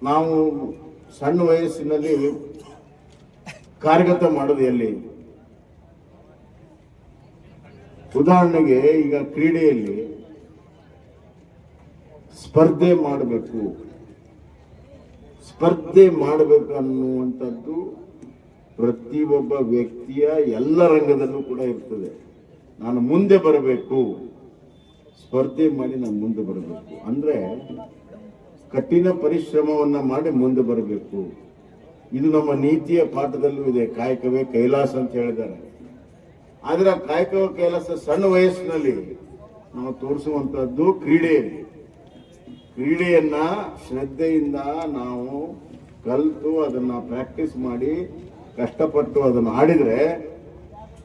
ನಾವು ಸಣ್ಣ ವಯಸ್ಸಿನಲ್ಲಿ ಕಾರ್ಯಗತ ಮಾಡೋದು ಎಲ್ಲಿ? ಉದಾಹರಣೆಗೆ ಈಗ ಕ್ರೀಡೆಯಲ್ಲಿ ಸ್ಪರ್ಧೆ ಮಾಡಬೇಕು ಅನ್ನುವಂಥದ್ದು ಪ್ರತಿಯೊಬ್ಬ ವ್ಯಕ್ತಿಯ ಎಲ್ಲ ರಂಗದಲ್ಲೂ ಕೂಡ ಇರ್ತದೆ. ನಾನು ಮುಂದೆ ಬರಬೇಕು, ಸ್ಪರ್ಧೆ ಮಾಡಿ ನಾನು ಮುಂದೆ ಬರಬೇಕು ಅಂದ್ರೆ ಕಠಿಣ ಪರಿಶ್ರಮವನ್ನ ಮಾಡಿ ಮುಂದೆ ಬರಬೇಕು. ಇದು ನಮ್ಮ ನೀತಿಯ ಪಾಠದಲ್ಲೂ ಇದೆ. ಕಾಯಕವೇ ಕೈಲಾಸ ಅಂತ ಹೇಳಿದ್ದಾರೆ. ಆದ್ರೆ ಕಾಯಕವ ಕೈಲಾಸ ಸಣ್ಣ ವಯಸ್ಸಿನಲ್ಲಿ ನಾವು ತೋರಿಸುವಂತಹದ್ದು ಕ್ರೀಡೆಯನ್ನ ಶ್ರದ್ಧೆಯಿಂದ ನಾವು ಕಲಿತು ಅದನ್ನ ಪ್ರಾಕ್ಟೀಸ್ ಮಾಡಿ ಕಷ್ಟಪಟ್ಟು ಅದನ್ನು ಆಡಿದ್ರೆ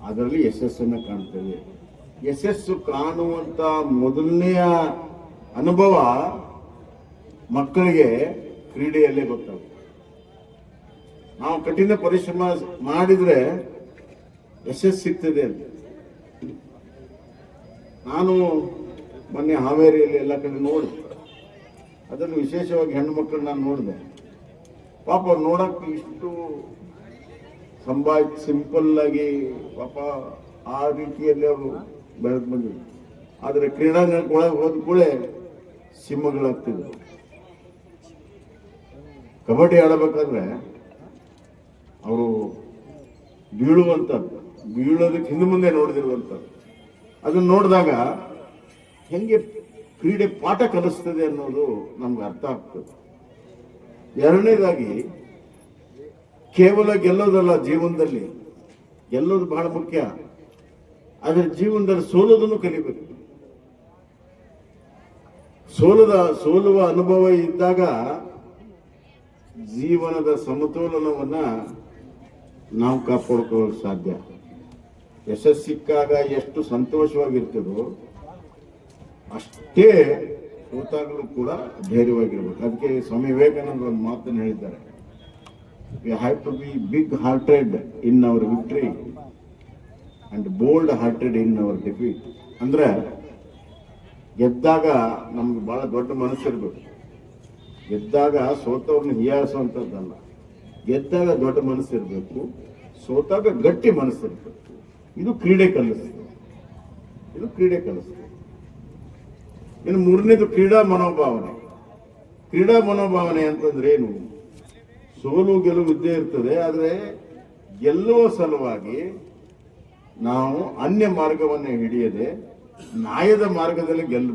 ಅದರಲ್ಲಿ ಯಶಸ್ಸನ್ನು ಕಾಣ್ತೇವೆ. ಯಶಸ್ಸು ಕಾಣುವಂತ ಮೊದಲನೆಯ ಅನುಭವ ಮಕ್ಕಳಿಗೆ ಕ್ರೀಡೆಯಲ್ಲೇ ಗೊತ್ತಾಗುತ್ತೆ. ನಾವು ಕಠಿಣ ಪರಿಶ್ರಮ ಮಾಡಿದ್ರೆ ಯಶಸ್ಸು ಸಿಗ್ತದೆ ಅಂತ. ನಾನು ಮೊನ್ನೆ ಹಾವೇರಿಯಲ್ಲಿ ಎಲ್ಲ ಕಡೆ ನೋಡಿದೆ. ಅದನ್ನು ವಿಶೇಷವಾಗಿ ಹೆಣ್ಣು ಮಕ್ಕಳು ನಾನು ನೋಡಿದೆ. ಪಾಪ ನೋಡಕ್ಕೆ ಇಷ್ಟು ಸಿಂಪಲ್ ಆಗಿ ಪಾಪ ಆ ರೀತಿಯಲ್ಲಿ ಅವರು ಬೆಳೆದು ಬಂದಿದ್ರು. ಆದರೆ ಕ್ರೀಡಾಂಗಣಕ್ಕೆ ಒಳಗೆ ಹೋದ ಕೂಡಲೇ ಸಿಂಹಗಳಾಗ್ತಿದ್ರು. ಕಬಡ್ಡಿ ಆಡಬೇಕಾದ್ರೆ ಅವರು ಬೀಳೋದಕ್ಕೆ ಹಿಂದೆ ಮುಂದೆ ನೋಡಿದಿರುವಂಥದ್ದು. ಅದನ್ನು ನೋಡಿದಾಗ ಹೆಂಗೆ ಕ್ರೀಡೆ ಪಾಠ ಕಲಿಸ್ತದೆ ಅನ್ನೋದು ನಮ್ಗೆ ಅರ್ಥ ಆಗ್ತದೆ. ಎರಡನೇದಾಗಿ ಕೇವಲ ಗೆಲ್ಲೋದಲ್ಲ, ಜೀವನದಲ್ಲಿ ಗೆಲ್ಲೋದು ಬಹಳ ಮುಖ್ಯ. ಆದರೆ ಜೀವನದಲ್ಲಿ ಸೋಲೋದನ್ನು ಕಲಿಬೇಕು. ಸೋಲುವ ಅನುಭವ ಇದ್ದಾಗ ಜೀವನದ ಸಮತೋಲನವನ್ನ ನಾವು ಕಾಪಾಡ್ಕೊಳ್ಳೋಕೆ ಸಾಧ್ಯ. ಯಶಸ್ಸು ಸಿಕ್ಕಾಗ ಎಷ್ಟು ಸಂತೋಷವಾಗಿರ್ತದೋ ಅಷ್ಟೇ ಸೋತಾಗಲೂ ಕೂಡ ಧೈರ್ಯವಾಗಿರ್ಬೇಕು. ಅದಕ್ಕೆ ಸ್ವಾಮಿ ವಿವೇಕಾನಂದ ಒಂದು ಮಾತನ್ನು ಹೇಳಿದ್ದಾರೆ, we have to be big hearted in our victory and bold hearted in our defeat. ಅಂದ್ರೆ ಗೆದ್ದಾಗ ನಮ್ಗೆ ಬಹಳ ದೊಡ್ಡ ಮನಸ್ಸಿರ್ಬೇಕು. ಗೆದ್ದಾಗ ಸೋತವ್ರನ್ನ ಹೀಯಾಳಿಸುವಂಥದ್ದಲ್ಲ. ಗೆದ್ದಾಗ ದೊಡ್ಡ ಮನಸ್ಸಿರ್ಬೇಕು, ಸೋತಾಗ ಗಟ್ಟಿ ಮನಸ್ಸಿರ್ಬೇಕು. ಇದು ಕ್ರೀಡೆ ಕಲಿಸ್ತದೆ. ಇನ್ನು ಮೂರನೇದು ಕ್ರೀಡಾ ಮನೋಭಾವನೆ ಅಂತಂದ್ರೆ ಏನು? ಸೋಲು ಗೆಲುವು ಇದ್ದೇ ಇರ್ತದೆ. ಆದರೆ ಗೆಲ್ಲುವ ಸಲುವಾಗಿ ನಾವು ಅನ್ಯ ಮಾರ್ಗವನ್ನು ಹಿಡಿಯದೆ ನ್ಯಾಯದ ಮಾರ್ಗದಲ್ಲಿ ಗೆಲ್ಲಬೇಕು.